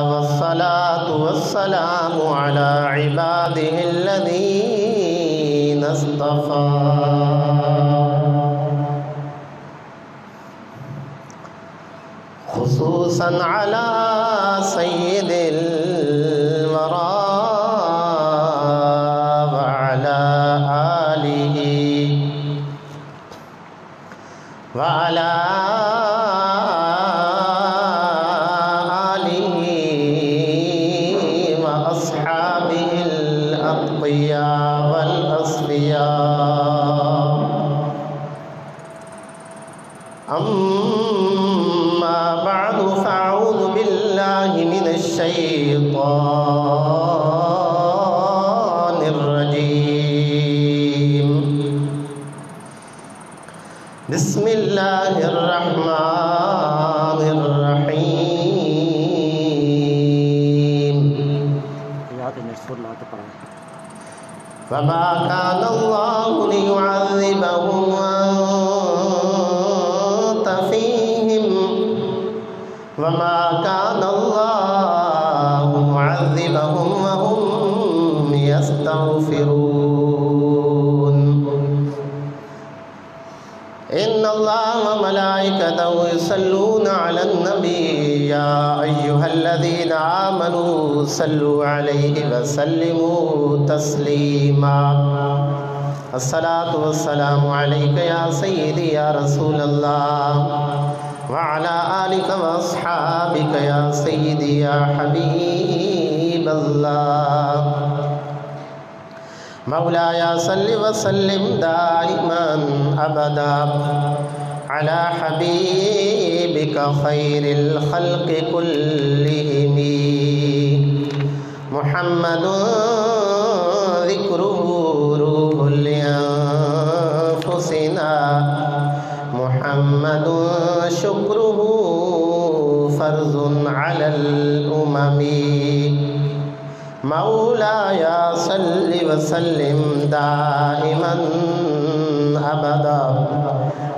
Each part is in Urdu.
والصلاة والسلام على عباده الذين اصطفى خصوصا على سيد الورى وعلى آله وعلى وأصحابه الأتقياء والأصفياء. أما بعد فأعوذ بالله من الشيطان الرجيم. بسم الله الرحمن الرحيم. وما كان الله ليعذبهم وأنت فيهم وما كان الله معذبهم وهم يستغفرون. إن الله وملائكته يصلون على النبي يا أيها الذين آمنوا صلوا عليه وسلموا تسليما. الصلاة والسلام عليك يا سيدي يا رسول الله وعلى آلك وأصحابك يا سيدي يا حبيب الله. مولاي صل وسلم دائما أبدا على حبيبك خير الخلق كلهم محمد ذكره روح لأنفسنا محمد شكره فرض على الأمم. مولاي صل وسلم دائما أبدا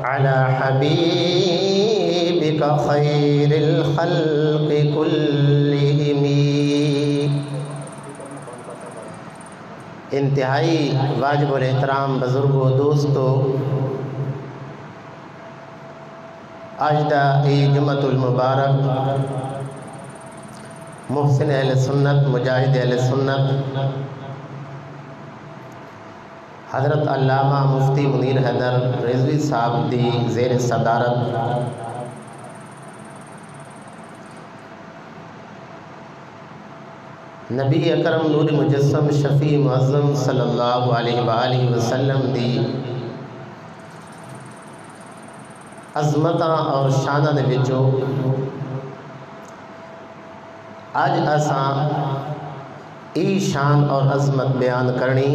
على حبيبك خير الخلق كلهم. انتہائی واجب الاحترام بزرگوں دوستو، آج دا ای جمعۃ المبارک محسن اہل سنت مجاہد اہل سنت حضرت علامہ مفتی منیر حیدر رضوی صاحب دی زیر صدارت نبی اکرم نور مجسم شفیع معظم صلی اللہ علیہ وآلہ وسلم دی عظمتاں اور شاناں دے وچوں آج اساں ای شان اور عظمت بیان کرنی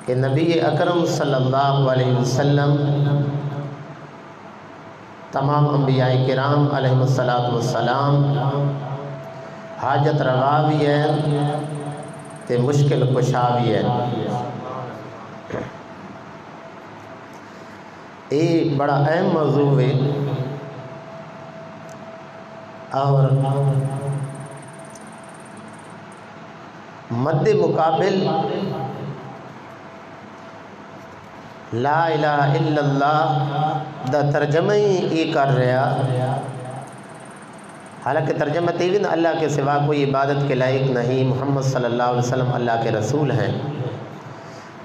کہ نبی اکرم صلی اللہ علیہ وسلم تمام انبیاء کرام علیہ السلام حاجت روا بھی ہے تے مشکل کشا بھی ہے. یہ بڑا اہم موضوع ہے اور مد مقابل لا الہ الا اللہ دا ترجمہ ہی کر رہا، حالانکہ ترجمہ تیوین اللہ کے سوا کوئی عبادت کے لائق نہیں، محمد صلی اللہ علیہ وسلم اللہ کے رسول ہیں.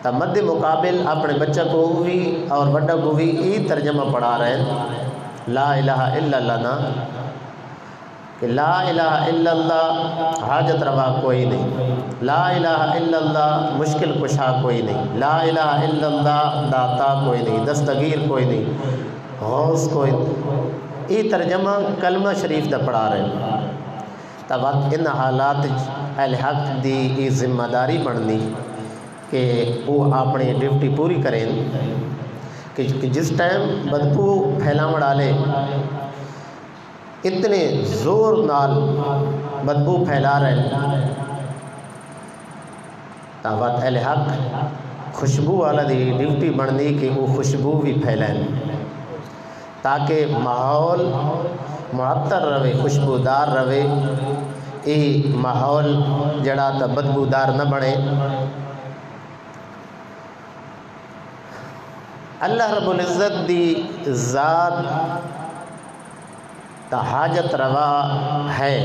تا مد مقابل اپنے بچہ کو بھی اور بڑا کو بھی یہ ترجمہ پڑھا رہے ہیں لا الہ الا اللہ نا، کہ لا الہ الا اللہ حاجت روا کوئی نہیں، لا الہ الا اللہ مشکل کشا کوئی نہیں، لا الہ الا اللہ داتا کوئی نہیں، دستگیر کوئی نہیں، غوث کوئی نہیں. یہ ترجمہ کلمہ شریف دا پڑھا رہے ہیں. تب ان حالات اہل حق دی یہ ذمہ داری بننی کہ وہ اپنی ڈیوٹی پوری کریں کہ جس ٹائم بدبو پھیلاون والے اتنے زور نال بدبو پھیلا رہے ہیں تاوات اہل حق خوشبو والا دی ڈیوٹی بننی کہ وہ خوشبو بھی پھیلائیں. تاکہ ماحول معطر رہے، خوشبودار رہے، یہ ماحول جڑا تا بدبودار نہ بنے۔ اللہ رب العزت دی ذات تا حاجت روا ہے،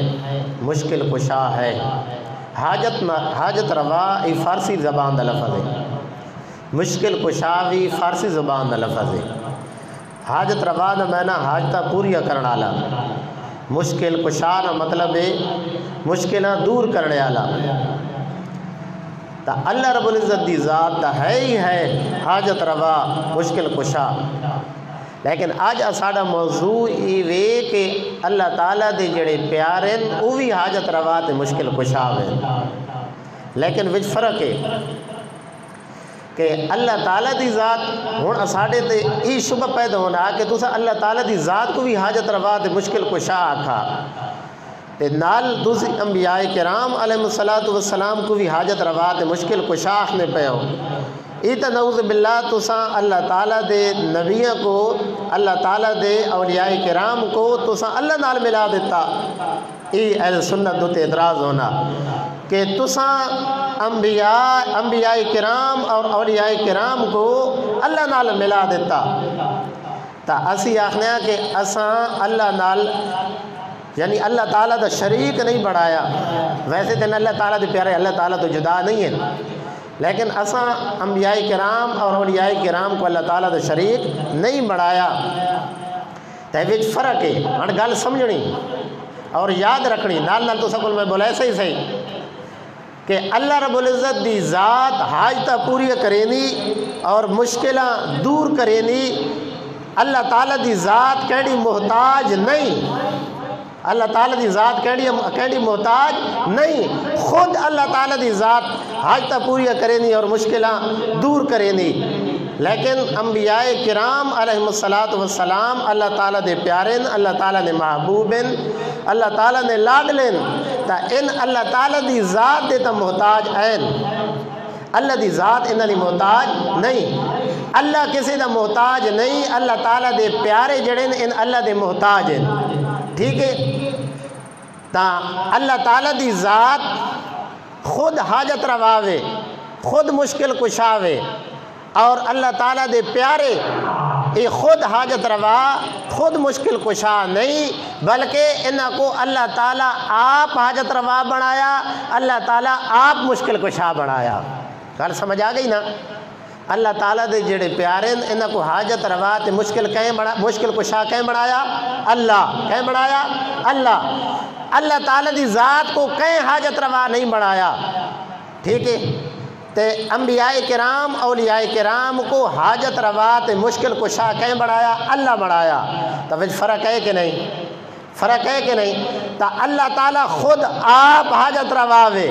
مشکل کشا ہے۔ حاجت روا یہ فارسی زبان دا لفظ ہے، مشکل کشا بھی فارسی زبان دا لفظ ہے۔ حاجت روا دا معنی حاجتہ پوریا کرنا والا، مشکل کشا دا مطلب ہے مشکلہ دور کرنے والا۔ تا اللہ رب العزت دی ذات تا ہے ہی ہے حاجت روا مشکل کشا، لیکن آج ساڈا موضوع یہ وے کہ اللہ تعالیٰ دے جڑے پیار ہیں وہ بھی حاجت روا تے مشکل کشا ہیں، لیکن وچ فرق ہے کہ اللہ تعالیٰ دی ذات ہن ساڈے تے یہ شبہ پیدا ہونا کہ تسا اللہ تعالیٰ دی ذات کو بھی حاجت روا تے مشکل کشا آکھا، تے نال دوسری انبیاء کرام علیہ السلام کو بھی حاجت روا تے مشکل کشا آخنے پہ ہو۔ ایتا نعوذ باللہ تساں اللہ تعالیٰ دے نبیوں کو، اللہ تعالیٰ دے اولیاء کرام کو تساں اللہ نال ملا دیتا۔ یہ اہل سنت دوتے اعتراض ہونا کہ تساں انبیاء کرام اور اولیاء کرام کو اللہ نال ملا دیتا، تا اسی آخنے ہیں کہ اساں اللہ نال یعنی اللہ تعالیٰ دا شریک نہیں بڑھایا۔ ویسے تو اللہ تعالیٰ دے پیارے اللہ تعالیٰ تو جدا نہیں ہے، لیکن اساں انبیاء کرام اور اولیاء کرام کو اللہ تعالیٰ دا شریک نہیں بڑھایا۔ تے وچ فرق ہے، ہن گل سمجھنی اور یاد رکھنی، نال نال تو سکول میں بولا ایسا ہی صحیح کہ اللہ رب العزت دی ذات حاجتہ پوری کرینی اور مشکلہ دور کرینی۔ اللہ تعالیٰ دی ذات کیڑی محتاج نہیں، اللہ تعالیٰ دی ذات کیڑی محتاج نہیں، خود اللہ تعالیٰ دی ذات حاجتہ پوری کرینی اور مشکلہ دور کرینی۔ لیکن انبیاء کرام علیہ السلام اللہ تعالیٰ دے پیارن، اللہ تعالیٰ نے محبوبن، اللہ تعالیٰ نے لاڈلن، تا ان اللہ تعالیٰ دی ذات دے تا محتاج این، اللہ دی ذات انہاں دی محتاج نہیں، اللہ کسی دا محتاج نہیں، اللہ تعالیٰ دے پیارے جڑن ان اللہ دے محتاج ہیں، ٹھیک ہے۔ تا اللہ تعالیٰ دی ذات خود حاجت رواوے، خود مشکل کشاوے، اور اللہ تعالیٰ دے پیارے یہ خود حاجت روا خود مشکل کشا نہیں، بلکہ انہاں کو اللہ تعالیٰ آپ حاجت روا بنایا، اللہ تعالیٰ آپ مشکل کشا بنایا۔ گل سمجھ آ گئی نا؟ اللہ تعالیٰ دے جڑے پیارے انہاں کو حاجت روا تے مشکل کشا کہیں بنایا؟ اللہ کہیں بنایا؟ اللہ تعالیٰ دی ذات کو کہیں حاجت روا نہیں بنایا، ٹھیک ہے۔ تے انبیاء کرام اولیاء کرام کو حاجت روا تے مشکل کشا کہیں بنایا؟ اللہ بنایا۔ تو وچ فرق ہے کہ نہیں؟ فرق ہے کہ نہیں؟ تا اللہ تعالیٰ خود آپ حاجت رواوے،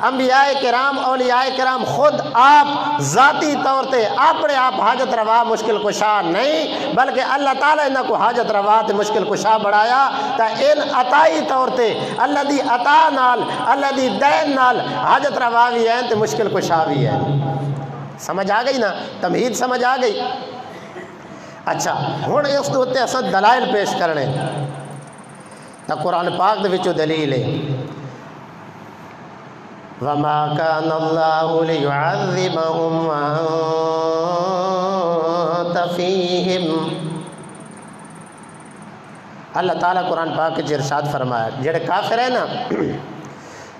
انبیاء کرام اولیاء کرام خود آپ ذاتی طور تے اپنے آپ حاجت روا مشکل کشا نہیں، بلکہ اللہ تعالیٰ انہاں کو حاجت روا تے مشکل کشا بڑھایا، تا ان عطائی طور تے اللہ دی عطا نال اللہ دی دین نال حاجت روا بھی ہے تے مشکل کشا بھی ہے۔ سمجھ آ گئی نا؟ تمہید سمجھ آ گئی؟ اچھا ہن اس دوتے اساں دلائل پیش کرنے، تا قرآن پاک دے وچوں دلیل ہے وَمَا كَانَ اللَّهُ لِيُعَذِّبَهُمْ وَأَنْتَ فِيهِمْ۔ اللہ تعالیٰ قرآن پاک کے ارشاد فرمایا جڑے کافر ہیں نا،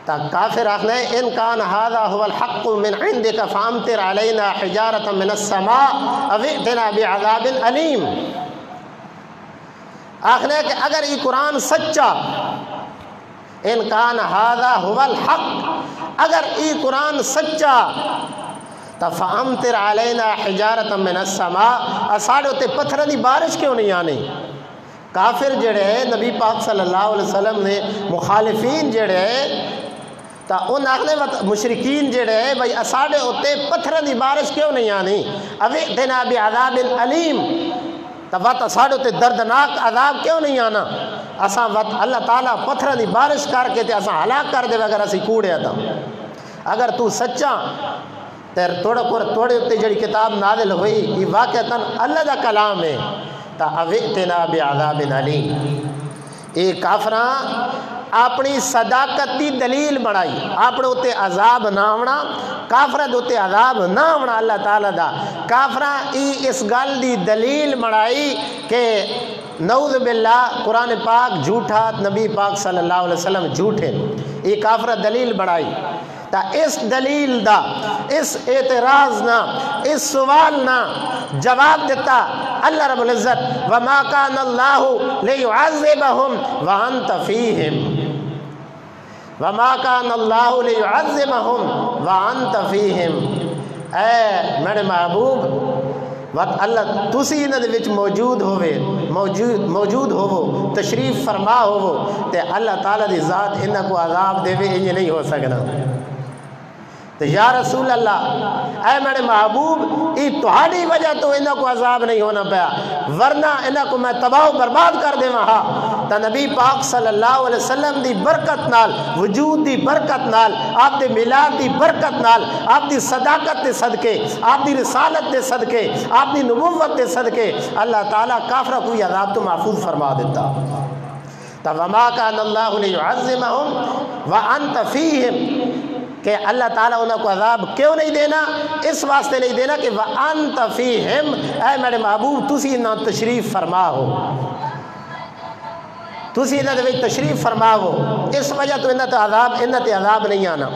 تا کافر آخنا ہے ان کان هذا هو الحق من عندك فامطر علينا حجارة من السماء او ائتنا بعذاب علیم۔ آخنا ہے کہ اگر یہ قرآن سچا، ان کان هذا هو الحق، اگر ای قرآن سچا تو فامطر علینا حجارۃ من السماء، ساڑے ہوتے پتھر دی بارش کیوں نہیں آنی؟ کافر جڑے نبی پاک صلی اللہ علیہ وسلم نے مخالفین جڑے تا ان اگلے مشرکین جڑے بھائی ساڑے ہوتے پتھر دی بارش کیوں نہیں آنی؟ اوئتنا بعذاب علیم، تو وقت ساڑے ہوتے دردناک عذاب کیوں نہیں آنا؟ اساں وقت اللہ تعالیٰ پتھر دی بارش کر کے تے اساں ہلاک کر دے اگر اسی کوڑے تھا۔ اگر تو سچا تے توڑے تے جڑی کتاب نازل ہوئی یہ واقعتاً اللہ دا کلام ہے، تا اوئتنا بعذاب علیم. یہ کافراں اپنی صداقت دی دلیل بنائی اپنے اتنے عذاب نہ آنا، کافراں دے اتنے عذاب نہ آنا اللہ تعالیٰ دا. کافراں اس گل دی دلیل بنائی کہ نعوذ باللہ قرآن پاک جھوٹا، نبی پاک صلی اللہ علیہ وسلم جھوٹے. یہ کافرہ دلیل بنائی. تا اس دلیل دا، اس اعتراض نا، اس سوال نا جواب دیتا اللہ رب العزت وما کان اللہ لیعذبہم وانت فیہم، وما کان اللہ لیعذبہم وانت فیہم. اے میرے محبوب اللہ تسی انہاں دے وچ موجود ہوو، تشریف فرما ہوو تے اللہ تعالیٰ دی ذات انہاں کو عذاب دے وے، یہ نہیں ہو سکنا. تو یا رسول اللہ اے میرے محبوب یہ تہاڈی وجہ تو انہاں کو عذاب نہیں ہونا پیا، ورنہ انہاں کو میں تباہ و برباد کر دے وہاں. تو نبی پاک صلی اللہ علیہ وسلم دی برکت نال، وجود دی برکت نال، آپ دے میلاد دی برکت نال، آپ دی صداقت دے صدقے، آپ دی رسالت دے صدقے، آپ دی نبوت دے صدقے اللہ تعالیٰ کافرہ کوئی عذاب تو محفوظ فرما دیتا. تو وما کان اللہ لیعذبہم وانت فیہم، کہ اللہ تعالیٰ انہوں کو عذاب کیوں نہیں دینا؟ اس واسطے نہیں دینا کہ وَأَنْتَ فِيهِمْ، اے میرے محبوب تسی انہاں تشریف فرما ہو، تسی انہاں دے تشریف فرما ہو، اس وجہ تو انہاں تے عذاب نہیں آنا.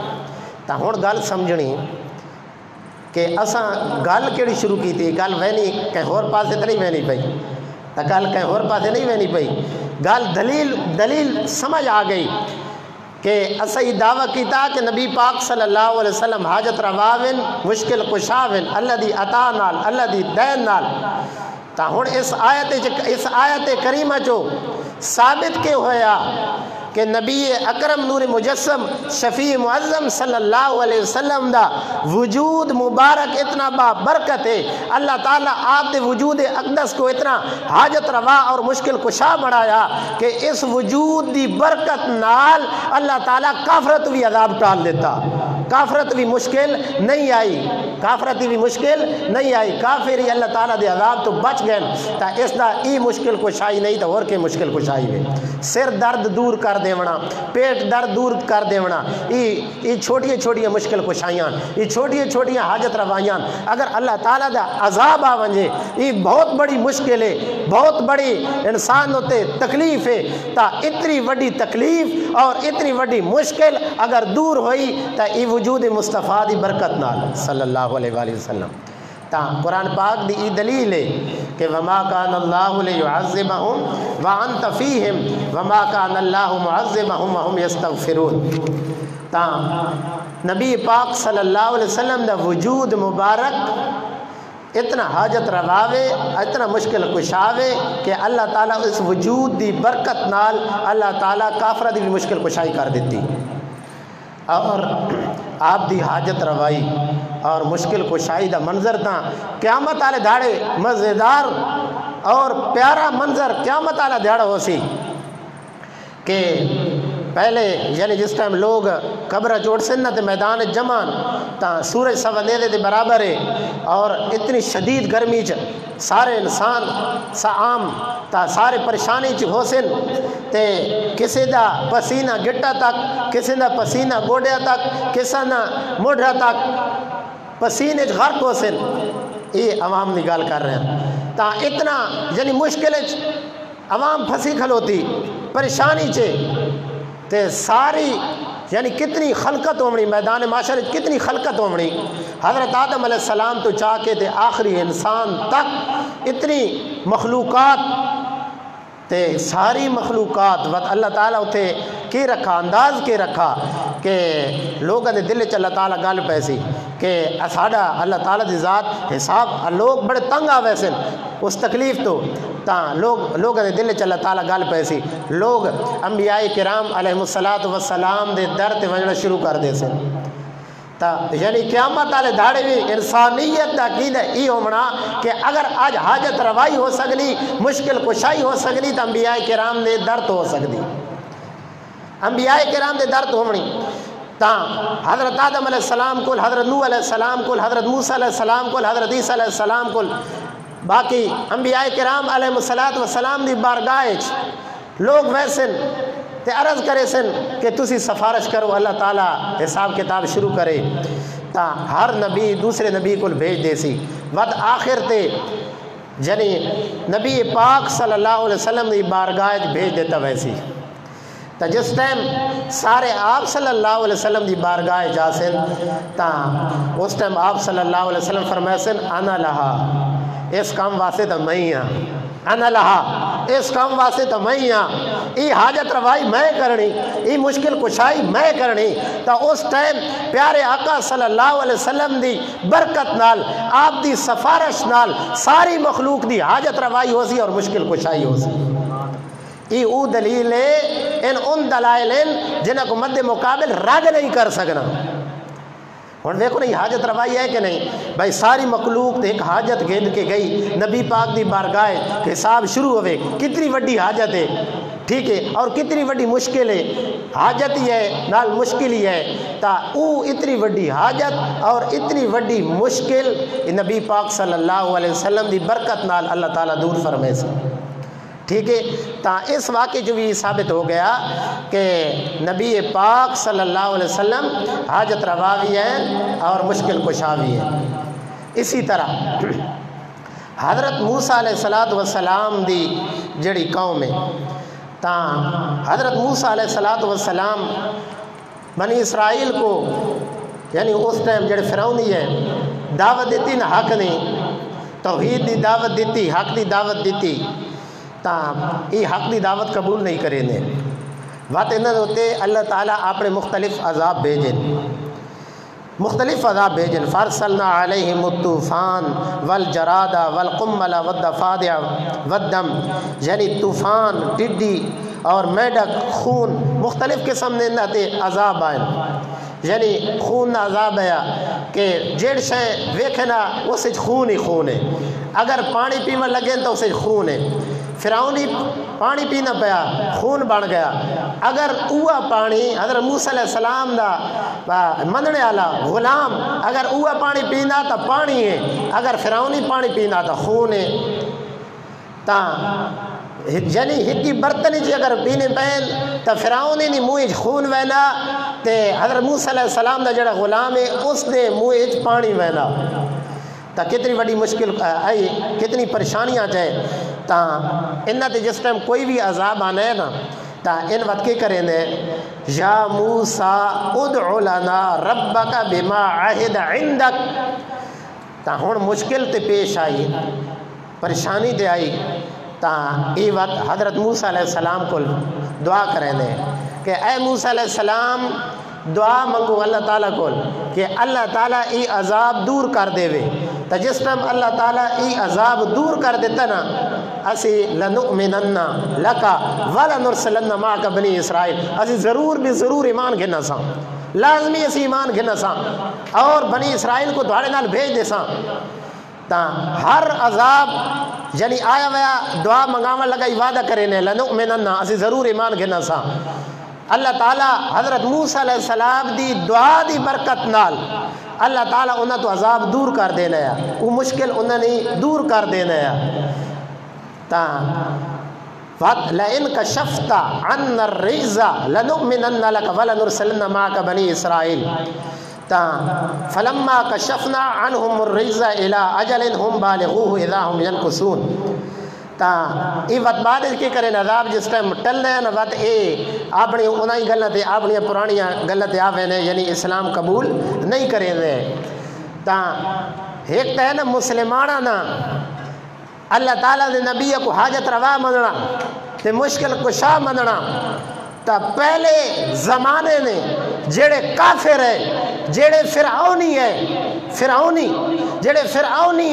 تا ہن گل سمجھنی کہ اساں گل کیڑی شروع کی تھی، گل وینی کہ ہور پاسے تے نہیں وینی پئی، تا گل کہ ہور پاسے نہیں وینی پئی، گل دلیل سمجھ آ گئی کہ اسا یہ دعویٰ کیتا کہ نبی پاک صلی اللہ علیہ وسلم حاجت رواون مشکل کشاون اللہ دی عطا نال، اللہ دی دین نال. تا ہن اس آیت کریمہ چو ثابت کے ہویا کہ نبی اکرم نور مجسم شفیع معظم صلی اللہ علیہ وسلم دا وجود مبارک اتنا با برکت ہے. اللہ تعالیٰ آپ دے وجود اقدس کو اتنا حاجت روا اور مشکل کشا بنایا کہ اس وجود دی برکت نال اللہ تعالیٰ کافرت بھی عذاب ٹال دیتا، کافرت بھی مشکل نہیں آئی، کافرت بھی مشکل نہیں آئی، کافری اللہ تعالیٰ دے عذاب تو بچ گئے. تا اس دا ای مشکل کشائی نہیں تو اور کے مشکل کشائی ہے. سر درد دور کر دیونا، پیٹ درد دور کر دیونا، یہ چھوٹی مشکل کشائیاں، یہ چھوٹی حاجت روائیاں اگر اللہ تعالیٰ دا عذاب آ ونجے یہ بہت بڑی مشکل ہے، بہت بڑی انسان ہوتے تکلیف ہے. تا اتنی وڈی تکلیف اور اتنی وڈی مشکل اگر دور ہوئی تا یہ وجود مصطفیٰ دی برکت نال صلی اللہ علیہ وآلہ وسلم. تا قرآن پاک دی دلیل ہے کہ وما کان اللہ لیعذبہم وانت فیہم وما کان اللہ معذبہم وہم یستغفرون. تا نبی پاک صلی اللہ علیہ وسلم دا وجود مبارک اتنا حاجت رواوے، اتنا مشکل کشاوے کہ اللہ تعالیٰ اس وجود دی برکت نال اللہ تعالیٰ کافرہ دی بھی مشکل کشائی کر دیتی. اور آپ دی حاجت روائی اور مشکل کشائی دا منظر تھا قیامت والے دھاڑے مزیدار اور پیارا منظر قیامت والا دھاڑا ہو سی کہ پہلے یعنی جس ٹائم لوگ قبر جوڑ سن تے میدان جمان تا سورج سوا نیدے دے برابر ہے اور اتنی شدید گرمی چ سارے انسان عام تا سارے پریشانی چ ہو سن تے کسی دا پسینہ گٹا تک، کسی دا پسینہ گوڑیا تک، کسی دا موڈھا تک پسینے چ غرق ہو سن. یہ عوام دی گل کر رہے ہیں. تا اتنا یعنی مشکل عوام پھنسی کھلوتی پریشانی چ تے ساری یعنی کتنی خلقت ہومنی میدان معاشر کتنی خلقت ہومنی حضرت آدم علیہ السلام تو چاہ کے تے آخری انسان تک اتنی مخلوقات تے ساری مخلوقات وقت اللہ تعالیٰ اتھے کی رکھا انداز کے رکھا کہ لوگوں نے دل چ اللہ تعالیٰ گل پیسی کہ ساڈا اللہ تعالیٰ دی ذات حساب لوگ بڑے تنگ آوے سن اس تکلیف تو تا لوگوں نے دل چ اللہ تعالیٰ گل پیسی. لوگ انبیاء کرام علیہ السلام دے در تے وجنا شروع کر دے سن. تا یعنی قیامت والے دھاڑے بھی انسانیت دا عقیدہ ای ہونا کہ اگر آج حاجت روائی ہو سکتی، مشکل کشائی ہو سکتی تو انبیاء کرام دے در تو ہو سکتی، انبیاء کرام دے در تو ہونی. تا حضرت آدم علیہ السلام کو، حضرت نوح علیہ السلام کو، حضرت موسیٰ علیہ السلام کو، حضرت عیسیٰ علیہ السلام کو باقی انبیاء کرام علیہ السلام دی بارگاہ لوگ ویسن تے عرض کرے سن کہ تسی سفارش کرو اللہ تعالیٰ حساب کتاب شروع کرے تا ہر نبی دوسرے نبی کو بھیج دے سی ود آخر تے یعنی نبی پاک صلی اللہ علیہ وسلم دی بارگاہ بھیج دیتا ویسی تا جس ٹائم سارے آپ صلی اللہ علیہ وسلم دی بارگاہ جا سن تا اس ٹائم آپ صلی اللہ علیہ وسلم فرمائے سن انا لہا اس کام واسطے تو میں ہی ہاں انا لہا اس کام واسطے تو میں ہی ہاں ای حاجت روائی میں کرنی ای مشکل کشائی میں کرنی تا اس ٹائم پیارے آقا صلی اللہ علیہ وسلم دی برکت نال آپ دی سفارش نال ساری مخلوق دی حاجت روائی ہو سی اور مشکل کشائی ہو سی ای او دلیل ہے ان دلائل جنہ کو مد مقابل رد نہیں کر سکنا اور دیکھو نہیں حاجت روائی ہے کہ نہیں بھائی ساری مخلوق ایک حاجت گھند کے گئی نبی پاک دی بارگاہ حساب شروع ہوئے کتنی وڈی حاجت ہے ٹھیک ہے اور کتنی وڈی مشکل ہے حاجت ہی ہے نال مشکل ہی ہے تا او اتنی وڈی حاجت اور اتنی وڈی مشکل نبی پاک صلی اللہ علیہ وسلم دی برکت نال اللہ تعالیٰ دور فرمائے سے ٹھیک ہے تا اس واقعے جو بھی ثابت ہو گیا کہ نبی پاک صلی اللہ علیہ وسلم حاجت روا بھی ہے اور مشکل کشا بھی ہے اسی طرح حضرت موسیٰ علیہ السلام دی جڑی قوم ہے تا حضرت موسیٰ علیہ السلام بنی اسرائیل کو یعنی اس ٹائم جڑے فرعونی ہے دعوت دیتی نہ حق نہیں توحید دی دعوت دیتی حق دی دعوت دیتی تا یہ حق دی دعوت قبول نہیں کریں نے بات انہوں ہوتے اللہ تعالیٰ اپنے مختلف عذاب بھیجن فارسلنا علیہم الطوفان والجراد والقمل والضفادع والدم یعنی طوفان ٹڈی اور میڈک خون مختلف قسم نے نہتے عذاب آئیں یعنی خون نہ عذاب ہے کہ جیڑ شے ویکھنا اسے خون ہی خون ہے اگر پانی پیما لگے تو اسے خون ہے فرعونی پانی پینا پیا خون بن گیا اگر اوہ پانی حضرت موسیٰ علیہ السلام دا مننے والا غلام اگر اوہ پانی پینا تو پانی ہے اگر فرعونی پانی پینا تو خون ہے تا یعنی ہکی برتنی چی اگر پینے پین تو فرعونی نی موئیج خون وینا تے حضرت موسیٰ علیہ السلام دا جڑا غلام ہے اس نے موئیج پانی وینا تا کتنی بڑی مشکل آئی کتنی پریشانیاں جائے تا انہاں تے جس ٹائم کوئی بھی عذاب آنا ہے نا تا ان وقت کی کریں دے یا موسیٰ ادعو لنا ربک بما عہد عندک تا ہون مشکل تے پیش آئی پریشانی تے آئی تا ای وقت حضرت موسیٰ علیہ السلام کو دعا کریں دے کہ اے موسیٰ علیہ السلام دعا منگو اللہ تعالیٰ کو کہ اللہ تعالیٰ ای عذاب دور کر دے وے تا جس ٹائم اللہ تعالیٰ ای عذاب دور کر دیتا نا اسی لنؤمنن لکا ولنرسلن معک بنی اسرائیل اسی ضرور بھی ضرور ایمان گھنا سا لازمی اسی ایمان گھنا سا اور بنی اسرائیل کو دوڑے نال بھیج دے سا تا ہر عذاب یعنی آیا ویا دعا منگاوا لگا وعدہ کرے نے لنؤمنن اسی ضرور ایمان گھنا سا اللہ تعالیٰ حضرت موسیٰ علیہ السلام دی دعا دی برکت نال اللہ تعالیٰ انہاں تو عذاب دور کر دینا ہے وہ مشکل انہاں نے دور کر دینا ہے تا لَإِن كَشَفْتَ عَنَّا الرِّجْزَ لَنُؤْمِنَنَّ لَكَ وَلَنُرْسِلَنَّ مَعَكَ بَنِي إِسْرَائِيلَ تا فَلَمَّا كَشَفْنَا عَنْهُمُ الرِّجْزَ إِلَىٰ أَجَلٍ هُمْ بَالِغُوهُ إِذَا هُمْ يَنْكُثُونَ تا ای وقت بعد کی کریں عذاب جس ٹائم ٹلنے ہیں وقت اے اپنی انہی غلطیں اپنی پرانی غلطیں آوے نے یعنی اسلام قبول نہیں کریں دے تا ایک تو ہے نا مسلمانہ نا اللہ تعالیٰ نے نبی کو حاجت روا مننا تے مشکل کشا مننا تا پہلے زمانے نے جڑے کافر ہے جڑے فرعونی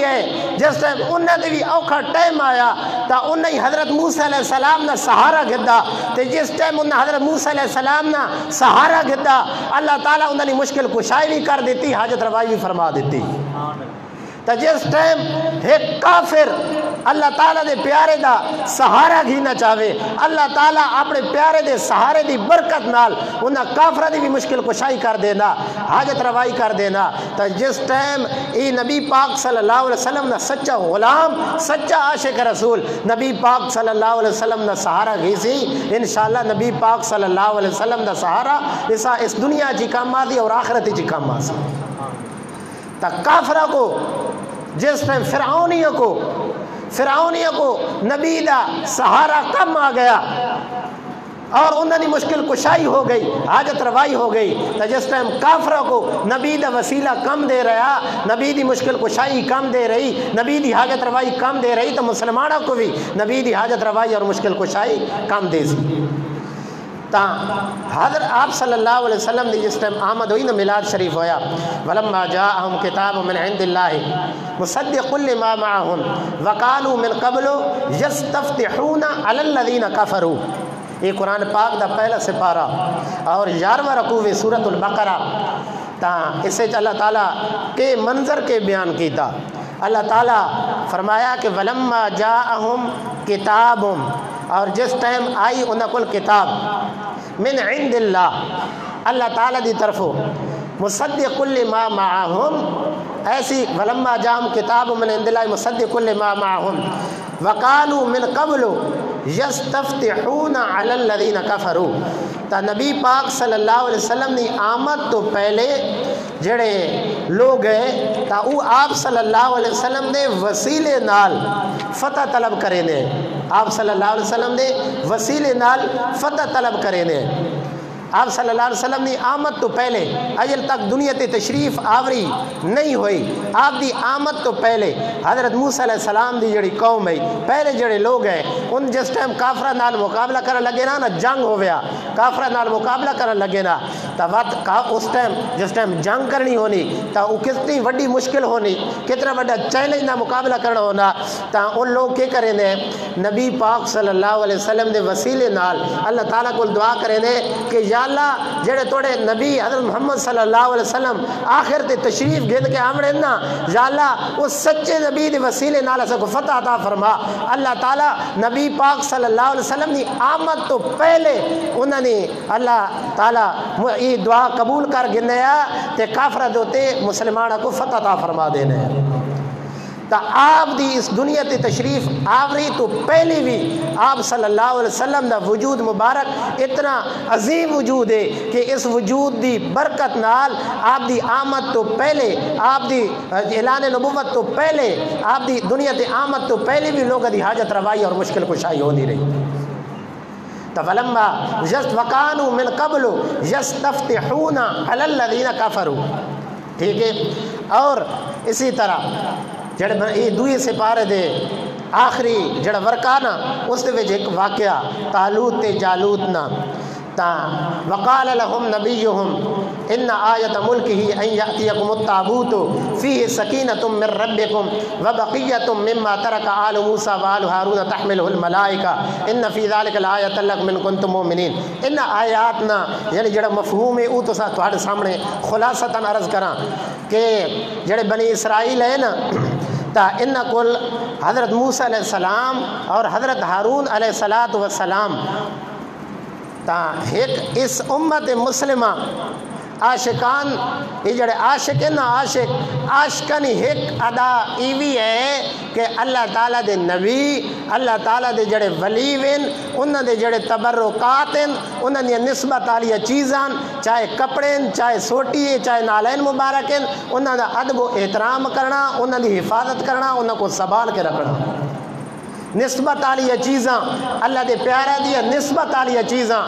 ہے جس ٹائم انہیں دے بھی اوکھا ٹائم آیا تا انہیں حضرت موسیٰ علیہ السلام نا سہارا گدا تے جس ٹائم انہیں حضرت موسیٰ علیہ السلام نا سہارا گدا اللہ تعالیٰ انہیں مشکل کشائی بھی کر دیتی حاجت روائی بھی فرما دیتی تو جس ٹائم ایک کافر اللہ تعالیٰ دے پیارے دا سہارا گھینا چاہے، اللہ تعالیٰ اپنے پیارے دے سہارے دی برکت نال انہاں کافرہ دی بھی مشکل کشائی کر دینا، حاجت روائی کر دینا۔ تو جس ٹائم ای نبی پاک صلی اللہ علیہ وسلم نا سچا غلام، سچا عاشق رسول نبی پاک صلی اللہ علیہ وسلم نا سہارا گھی سی، انشاءاللہ نبی پاک صلی اللہ علیہ وسلم دا سہارا اس دنیا چی کام آدھی اور آخرت چی کام آسی۔ تا کافرہ کو جس ٹائم فرعونیوں کو نبی دا سہارا کم آ گیا اور انہوں نے مشکل کشائی ہو گئی، حاجت روائی ہو گئی، تو جس ٹائم کافروں کو نبی دا وسیلہ کم دے رہا، نبی دی مشکل کشائی کم دے رہی، نبی دی حاجت روائی کم دے رہی، تو مسلمانوں کو بھی نبی دی حاجت روائی اور مشکل کشائی کم دے سی۔ تا حضرت آپ صلی اللہ علیہ وسلم دی جس ٹائم آمد ہوئی نا میلاد شریف ہویا، وَلَمَّا جَاءَهُمْ كِتَابٌ مِّنْ عِنْدِ اللَّهِ مُصَدِّقٌ لِمَا مَعَهُمْ وَقَالُوا مِنْ قَبْلُ يَسْتَفْتِحُونَ عَلَى الَّذِينَ كَفَرُوا۔ یہ قرآن پاک دا پہلا سپارہ اور 11واں رکوع سورۃ البقرہ، تا اسے اللہ تعالیٰ کے منظر کے بیان کیتا۔ اللہ تعالیٰ فرمایا کہ وَلَمَّا جَاءَهُمْ كِتَابٌ، اور جس ٹائم آئی انہاں کل کتاب من عند اللہ، اللہ تعالیٰ دی طرفوں، مصدق لما معہم، ایسی ولما جاءہم کتاب من عند اللہ مصدق لما معہم وقالوا من قبل یستفتحون علی الذین کفروا۔ تا نبی پاک صلی اللہ علیہ وسلم نے آمد تو پہلے جڑے لوگ ہیں تا او آپ صلی اللہ علیہ وسلم نے وسیلے نال فتح طلب کرے نے، آپ صلی اللہ علیہ وسلم نے وسیلے نال فتح طلب کرے نے۔ آپ صلی اللہ علیہ وسلم نے آمد تو پہلے اجل تک دنیا تے تشریف آوری نہیں ہوئی، آپ دی آمد تو پہلے حضرت موسیٰ علیہ السلام دی جڑی قوم ہے، پہلے جڑے لوگ ہیں، ان جس ٹائم کافرہ نال مقابلہ کرنے لگے نا جنگ ہو گیا، کافرہ نال مقابلہ کرنے لگے نا، تا اس ٹائم جس ٹائم جنگ کرنی ہونی تا وہ کتنی وڈی مشکل ہونی، کتنا بڑا چیلنج نہ مقابلہ کرنا ہونا، تا ان لوگ کیا کریں دے نبی پاک صلی اللہ علیہ وسلم دے وسیلے نال اللہ تعالیٰ کو دعا کریں دے کہ یا اللہ جڑے توڑے نبی حضرت محمد صلی اللہ علیہ وسلم آخر تے تشریف گھن کے آمڑے نا، یا اللہ اس سچے نبی دے وسیلے نال اسے کو فتح عطا فرما۔ اللہ تعالیٰ نبی پاک صلی اللہ علیہ وسلم نے آمد تو پہلے انہوں نے اللہ تعالیٰ یہ دعا قبول کر گنیا تے کافرہ دوتے مسلمانہ کو فتح عطا فرما دینے۔ تا آپ دی اس دنیا تے تشریف آوری تو پہلے بھی آپ صلی اللہ علیہ وسلم دا وجود مبارک اتنا عظیم وجود ہے کہ اس وجود دی برکت نال آپ دی آمد تو پہلے، آپ دی اعلان نبوت تو پہلے، آپ دی دنیا تے آمد تو پہلے بھی لوگوں دی حاجت روائی اور مشکل کشائی ہو نہیں رہی۔ فلما وکانوا من قبل یستفتحون علی الذین کفروا، ٹھیک ہے۔ اور اسی طرح جڑے یہ دوئے سپارے دے آخری جڑا ورکانا اس دے وچ ایک واقعہ طالوت تے جالوت نا، تا وقال لهم نبيهم ان آیت ملکہ ان یأتیکم التابوت فیہ سکینۃ من ربکم وبقیۃ مما ترک آل موسیٰ وآل ہارون تحملہ الملائکہ ان فی ذلک لآیۃ لکم ان کنتم مؤمنین۔ ان آیاتنا یعنی جڑا مفہوم ہے او تو تھوڑے سامنے خلاصتاً عرض کراں کہ جڑے بنی اسرائیل ہے نا، تا ان کل حضرت موسیٰ علیہ السلام اور حضرت ہارون علیہ السلام تا ایک اس امت مسلمہ عاشقان، یہ جڑے عاشق ہیں نا، عاشقانی ایک ادا ایوی ہے کہ اللہ تعالیٰ دے نبی، اللہ تعالیٰ دے جڑے ولی وین، انہاں دے جڑے تبرکات ہیں، انہاں دی نسبت والی چیزاں، چاہے کپڑے چاہے سوٹی ہے چاہے نالین مبارک ہیں، انہاں دا ادب و احترام کرنا، انہاں دی حفاظت کرنا، انہاں کو سنبھال کے رکھنا، نسبت والی چیزاں اللہ دے پیارا دیا نسبت والی چیزاں،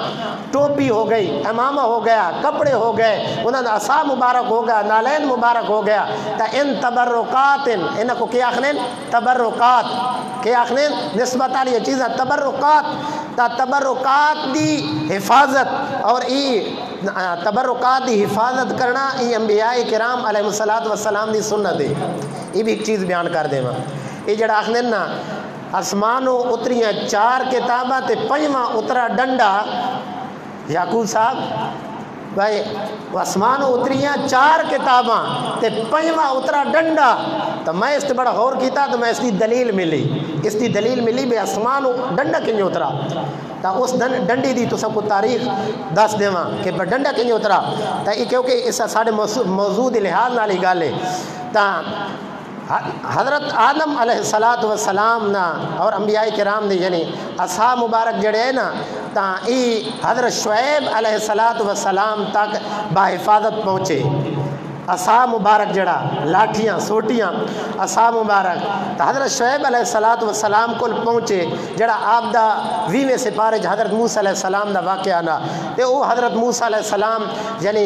ٹوپی ہو گئی، امامہ ہو گیا، کپڑے ہو گئے، انہوں نے عصا مبارک ہو گیا، نالین مبارک ہو گیا، تا ان تبرکات انہوں کو کیا آخنین تبرکات، کیا آخنین نسبت والی چیزاں تبرکات، تا تبرکات دی حفاظت اور تبرکات دی حفاظت کرنا یہ انبیاء کرام علیہ السلام دی سنت ہے۔ یہ بھی ایک چیز بیان کر دے ماں، یہ جڑا آخنین نا آسمانوں اتریاں 4 کتاباں تے 5واں اترا ڈنڈا، یعقوب صاحب بھائی آسمان اتریاں 4 کتاباں تے 5واں اترا ڈنڈا، تو میں اس تے بڑا غور کیتا تو میں اس کی دلیل ملی بے آسمان ڈنڈا کنجو اترا، تو اس ڈنڈی دی تو سب کو تاریخ دس دیواں کہ ڈنڈا کنجو اترا، تو یہ کیونکہ اس ساڑھے موضوع دی لحاظ نال ہی گل ہے۔ تا حضرت آدم علیہ السلام نا اور انبیاء کرام نے یعنی اصحاب مبارک جڑے ہیں نا، تا ای حضرت شعیب علیہ السلام تک بحفاظت پہنچے۔ اصحاب مبارک جڑا لاٹھیاں سوٹیاں اصحاب مبارک تو حضرت شعیب علیہ السلام کو پہنچے، جڑا آپ دا 20ویں سپارے حضرت موسیٰ علیہ السلام دا واقعہ نا، تے وہ حضرت موسیٰ علیہ السلام یعنی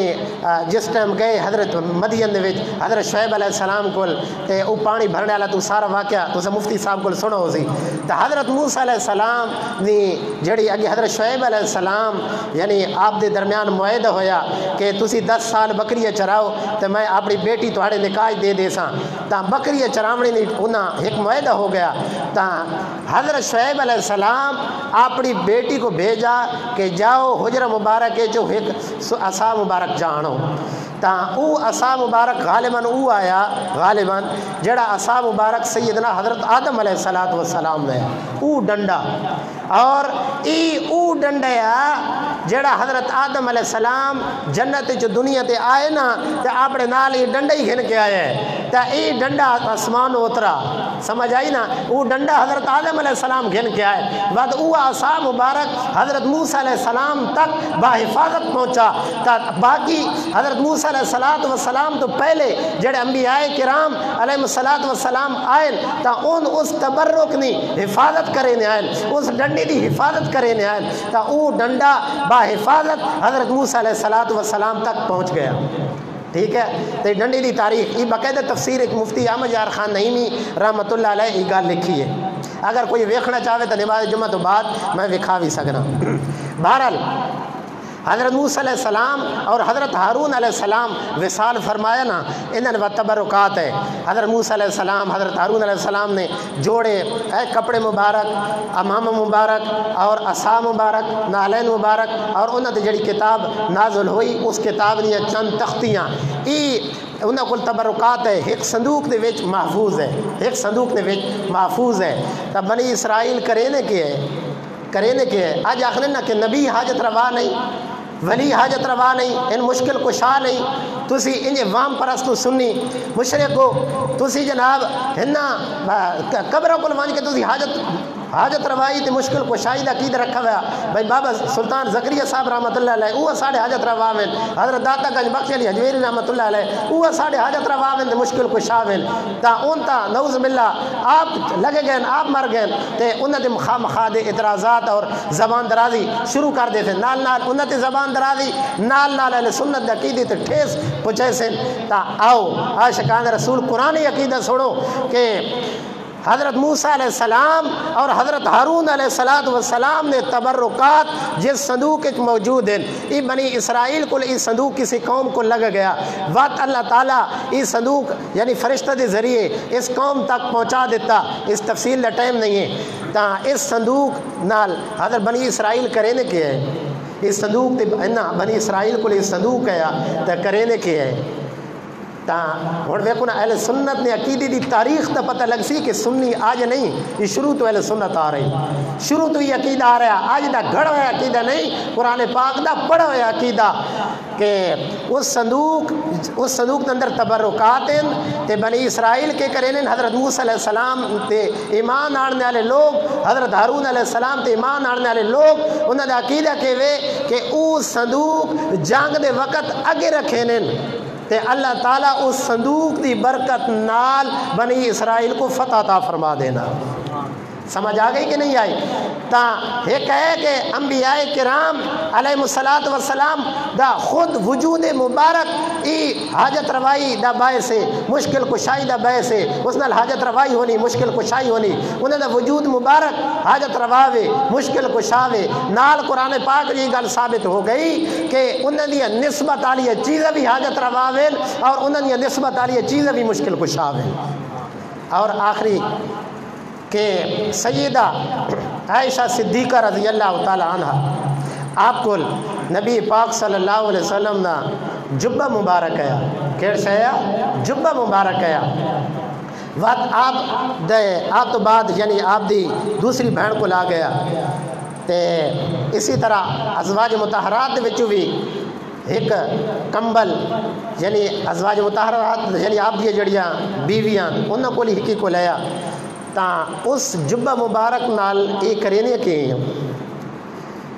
جس ٹائم گئے حضرت مدین دے وچ حضرت شعیب علیہ السلام کو تے وہ پانی بھرنے والا تو سارا واقعہ تو مفتی صاحب کو سنو ہو سی، تو حضرت موسیٰ علیہ السلام نے جڑی اگے حضرت شعیب علیہ السلام یعنی آپ دے درمیان معاہدہ ہویا کہ تسی 10 سال بکریاں چراؤ تے میں اپنی بیٹی تھوڑے نکاح دے ساں، تا بکریاں چراونے نے انہاں ایک معاہدہ ہو گیا، تا حضرت شعیب علیہ السلام اپنی بیٹی کو بھیجا کہ جاؤ حجرہ مبارک ہے جو ایک عصا مبارک جانو، تا او عصا مبارک غالباً او آیا غالباً جڑا عصا مبارک سیدنا حضرت آدم علیہ السلام نے او ڈنڈا، اور او ڈنڈیا جڑا حضرت آدم علیہ السلام جنت جو دنیا تے آئے نا تے اپنے نال یہ ڈنڈا ہی گھن کے آئے ہیں، تے ای ڈنڈا آسمان اترا، سمجھ آئی نا، وہ ڈنڈا حضرت آدم علیہ السلام گھن کے آئے، بعد او عصا مبارک حضرت موسیٰ علیہ السلام تک بحفاظت پہنچا، تا باقی حضرت موسیٰ علیہ السلام تو پہلے جڑے انبیاء کرام علیہ السلام آئے تا ان اس تبرک نے حفاظت کرے نے آئے، اس ڈنڈی دی حفاظت کرے نے آئے، تا او ڈنڈا بحفاظت حضرت موسیٰ علیہ السلام تک پہنچ گیا، ٹھیک ہے۔ تو ڈنڈی دی تاریخ یہ باقاعدہ تفسیر ایک مفتی احمد یار خان نعیمی رحمۃ اللہ علیہ یہ گل لکھی ہے، اگر کوئی ویکھنا چاہے تو نماز جمعہ تو بعد میں وکھا بھی سکنا۔ بہرحال حضرت موسیٰ علیہ السلام اور حضرت ہارون علیہ السلام وصال فرمایا نا، انہاں و تبرکات ہے۔ حضرت موسیٰ علیہ السلام حضرت ہارون علیہ السلام نے جوڑے کپڑے مبارک، امامہ مبارک اور عصا مبارک، نالین مبارک، اور انہاں تے جڑی کتاب نازل ہوئی اس کتاب نے چند تختیاں انہاں کو تبرکات ہے، ایک صندوق دے وچ محفوظ ہے، ایک صندوق دے وچ محفوظ ہے۔ تب بنی اسرائیل کرینے کے ہے آج آخر نا کہ نبی حاجت روا نہیں، ولی حاجت روا نہیں، ان مشکل کشا نہیں، تسی انجے وام پرستو سنی مشرق کو تسی جناب ہننا قبروں کو لوانج کے تسی حاجت روائی تے مشکل کشائی دا عقیدہ رکھا ہوا بھائی بابا سلطان زکریا صاحب رحمۃ اللہ علیہ وہ ساڑھے حاجت رواویں، حضرت داتا گنج بخش علی حجویری رحمۃ اللہ علیہ وہ ساڑھے حاجت رواویں تے مشکل کشاویں، تا اون تا نعوذ باللہ آپ لگے گئے آپ مر گئے تے انہاں دے مخا دے اعتراضات اور زبان درازی شروع کر دے تھے، نال انہاں تے زبان درازی نال اہل سنت دے عقیدے تے ٹھیس پہنچے سن۔ تا آؤ عاشقان رسول قرآنی عقیدہ سنو کہ حضرت موسیٰ علیہ السلام اور حضرت ہارون علیہ السلام نے تبرکات جس صندوق موجود ہیں، یہ بنی اسرائیل کو اس صندوق کسی قوم کو لگ گیا، وقت اللہ تعالیٰ اس صندوق یعنی فرشتہ دے ذریعے اس قوم تک پہنچا دیتا، اس تفصیل کا ٹائم نہیں ہے۔ تا اس صندوق نال حضرت بنی اسرائیل کرینے کے ہے، اس صندوق بنی اسرائیل کو اس صندوق ہے تا کرینے کے ہے۔ تا ہوں ویکو نا اہل سنت نے عقیدے دی تاریخ کا پتہ لگ سی کہ سنی آج نہیں، یہ شروع تو اہل سنت آ رہی، شروع تو یہ عقیدہ آ رہا، آج دا گھڑ ہوا عقیدہ نہیں، قرآن پاک دا پڑھا ہوا عقیدہ کہ اس صندوق کے اندر تبرکات ہیں تے بنی اسرائیل کے کریں حضرت موسیٰ علیہ السلام تے ایمان آنے والے لوگ، حضرت ہارون علیہ السلام تے ایمان آنے والے لوگ انہوں نے عقیدہ کہ او صندوق جنگ دے وقت اگے رکھے نے تے اللہ تعالیٰ اس صندوق دی برکت نال بنی اسرائیل کو فتح عطا فرما دینا۔ سمجھ آ گئی کہ نہیں آئی؟ تا ایک ہے کہ انبیاء کرام علیہ السلام دا خود وجود مبارک ای حاجت روائی دا باعث ہے، مشکل کشائی دا باعث ہے، اس نال حاجت روائی ہونی مشکل کشائی ہونی، انہوں دا وجود مبارک حاجت رواوے مشکل کشاوے، نال قرآن پاک یہ گل ثابت ہو گئی کہ انہوں دی نسبت والی چیزیں بھی حاجت رواوے اور انہوں دی نسبت والی چیزیں بھی مشکل کشاوے۔ اور آخری کہ سیدہ عائشہ صدیقہ رضی اللہ تعالی عنہ آپ کو نبی پاک صلی اللہ علیہ وسلم نا جبہ مبارک ہے کیڑ شایا جبہ مبارک ہے وقت آپ تو بعد یعنی آپ دی دوسری بہن کو لا گیا تے اسی طرح ازواج مطہرات وچوں بھی ایک کمبل یعنی ازواج مطہرات یعنی آپ دی جڑیاں بیویاں انہاں کو ہی کو لیا تا اس جبہ مبارک نال یہ کرینے کی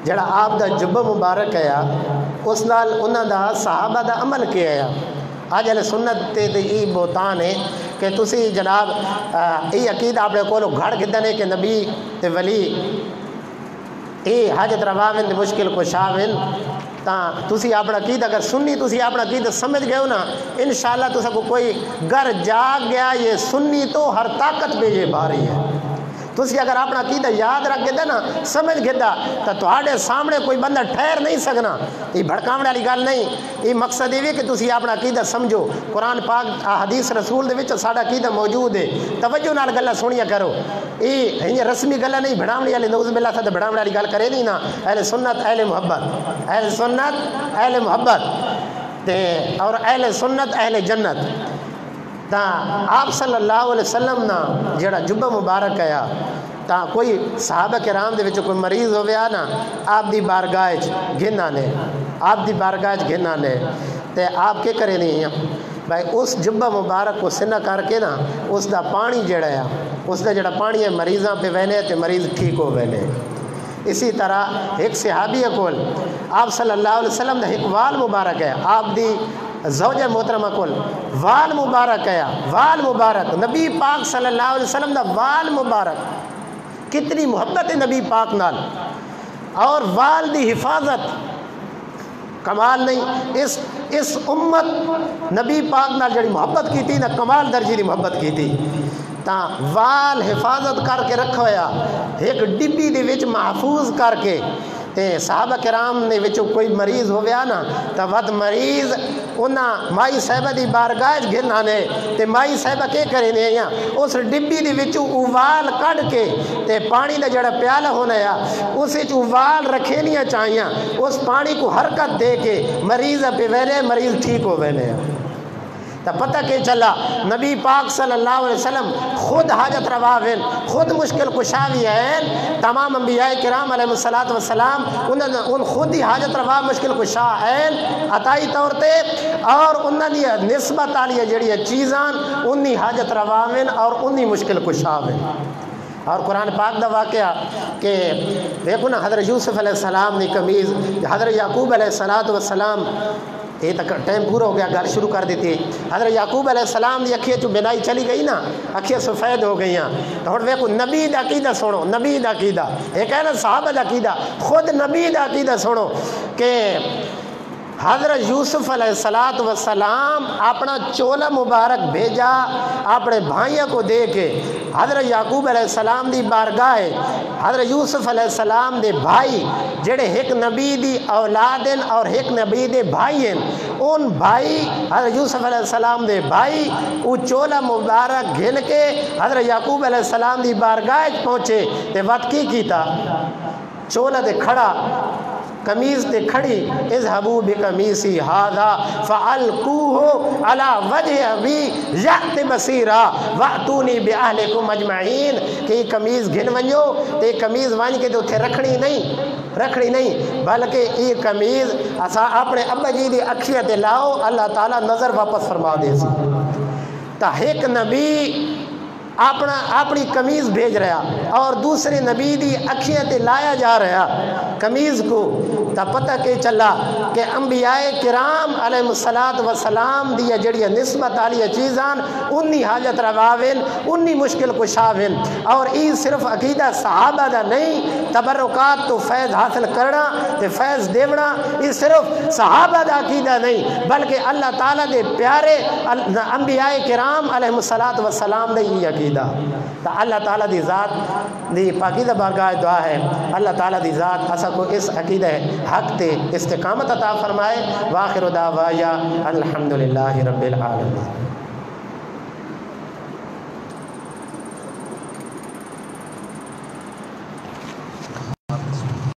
جڑا آپ دا جبہ مبارک ہے اس نال انہاں دا صحابہ دا عمل کیا ہے آج علیہ سنت تے ای بہتان ہے کہ تسی جناب ای عقید آپ نے کولو گھڑ گدنے کہ نبی تے ولی ای حاجت روا تے مشکل کشا تا تسی اپنا عقید اگر سنی تسی اپنا عقید سمجھ گئے ہو نا انشاءاللہ تسا کو کوئی گھر جاگ گیا یہ سنی تو ہر طاقت پہ یہ بھاری ہے تسی اگر اپنا عقیدہ یاد رکھ گئے نا سمجھ گئے تو تھوڑے سامنے کوئی بندہ ٹھہر نہیں سکنا یہ بھڑکاونے والی گل نہیں یہ مقصد یہ کہ تسی اپنا عقیدہ سمجھو قرآن پاک حدیث رسول دے وچ ساڈا عقیدہ موجود ہے توجہ نال گلاں سنیا کرو یہ رسمی گلاں نہیں بڑھاونے والی نعوذ باللہ سے بڑھاونے والی گل کرے نہیں نا اہل سنت اہل محبت اہل سنت اہل محبت تے اور اہل سنت اہل جنت تا آپ صلی اللہ علیہ وسلم نا جڑا جبہ مبارک ہے تا کوئی صحابہ کرام دے وچ کوئی مریض ہویا نا آپ دی بارگاہ گھن آنے آپ دی بارگاہ گھن آنے تے آپ کے کرے نہیں ہیں بھائی اس جبہ مبارک کو سنہ کر کے نا اس دا پانی جڑا ہے اس دا جڑا پانی ہے مریضاں پہ وینے تے مریض ٹھیک ہو وینے اسی طرح ایک صحابی کول آپ صلی اللہ علیہ وسلم دا ایک وال مبارک ہے آپ دی زوجہ محترمہ کول وال مبارک ہے وال مبارک نبی پاک صلی اللہ علیہ وسلم دا وال مبارک کتنی محبت ہے نبی پاک نال اور وال دی حفاظت کمال نہیں اس امت نبی پاک نال جڑی محبت کی تھی نا کمال درجے دی محبت کی تھی تا وال حفاظت کر کے رکھا ہویا ایک ڈبی دے وچ محفوظ کر کے تے صحابہ کرام نے وچوں کوئی مریض ہویا نا تا ود مریض انہاں مائی صاحبہ دی بارگاہ گھن آنے تے مائی صاحبہ کے کرے نے یا اس ڈبی دی وچوں اوال کڈ کے تے پانی دا جڑا پیالہ ہونا یا اس وچ اوال رکھینیاں چاہیاں اس پانی کو حرکت دے کے مریض پہ ویلے مریض ٹھیک ہو ویلے تو پتہ کہ چلا نبی پاک صلی اللہ علیہ وسلم خود حاجت روا خود مشکل کشا بھی ہیں تمام انبیاء کرام علیہ الصلوۃ والسلام ان خود ہی حاجت روا مشکل کشا ہیں عطائی طور تے اور انہاں دی نسبت والی جڑی چیزاں انہی حاجت روا اور انہی مشکل کشا ہیں اور قرآن پاک دا واقعہ کہ دیکھو نا حضرت یوسف علیہ السلام دی قمیض حضرت یعقوب علیہ السلام یہ تک ٹائم پورا ہو گیا گل شروع کر دیتی حضرت یعقوب علیہ السلام دی اکھیاں چوں بینائی چلی گئی نا اکھیاں سفید ہو گئی ہیں تو ہن ویکھو نبی دا عقیدہ سنو نبی دا عقیدہ ایک ہے نا صحابہ دا عقیدہ خود نبی دا عقیدہ سنو کہ حضرت یوسف علیہ السلام اپنا چولا مبارک بھیجا اپنے بھائیوں کو دے کے حضرت یعقوب علیہ السلام دی بارگاہ حضرت یوسف علیہ السلام دے بھائی جڑے ایک نبی دی اولاد ہیں اور ایک نبی دے بھائی ہیں ان بھائی حضرت یوسف علیہ السلام دے بھائی وہ چولا مبارک گھن کے حضرت یعقوب علیہ السلام دی بارگاہ پہنچے تے وقت کی کیتا چولا دے کھڑا قمیض تے کھڑی اذهبوا بقمیصی ھذا فالقوه على وجه ابی یأت بصیرا واتونی باہلکم اجمعین کہ قمیض گھن ونجو تے قمیض وان کے تے اوتھے رکھنی نہیں بلکہ یہ قمیض اسا اپنے ابا جی دی اکھیاں تے لاؤ اللہ تعالی نظر واپس فرما دے سی تا ایک نبی اپنی قمیض بھیج رہا اور دوسرے نبی دی اکھیاں تے لایا جا رہا قمیض کو تا پتہ کہ چلا کہ انبیاء کرام علیہ الصلوۃ والسلام دی جڑی نسبت والی چیزاں انہی حاجت رواوین انہی مشکل کشاوین اور ای صرف عقیدہ صحابہ دا نہیں تبرکات تو فیض حاصل کرنا تے فیض دیونا ای صرف صحابہ دا عقیدہ نہیں بلکہ اللہ تعالیٰ دے پیارے انبیاء کرام علیہ الصلوۃ والسلام دے یہ عقیدہ تو اللہ تعالیٰ دی ذات دی پاکیزہ بارگاہ دعا ہے اللہ تعالیٰ دی ذات اسا کو اس عقیدہ حق تے استقامت عطا فرمائے واخر دعوایا الحمدللہ رب العالمین.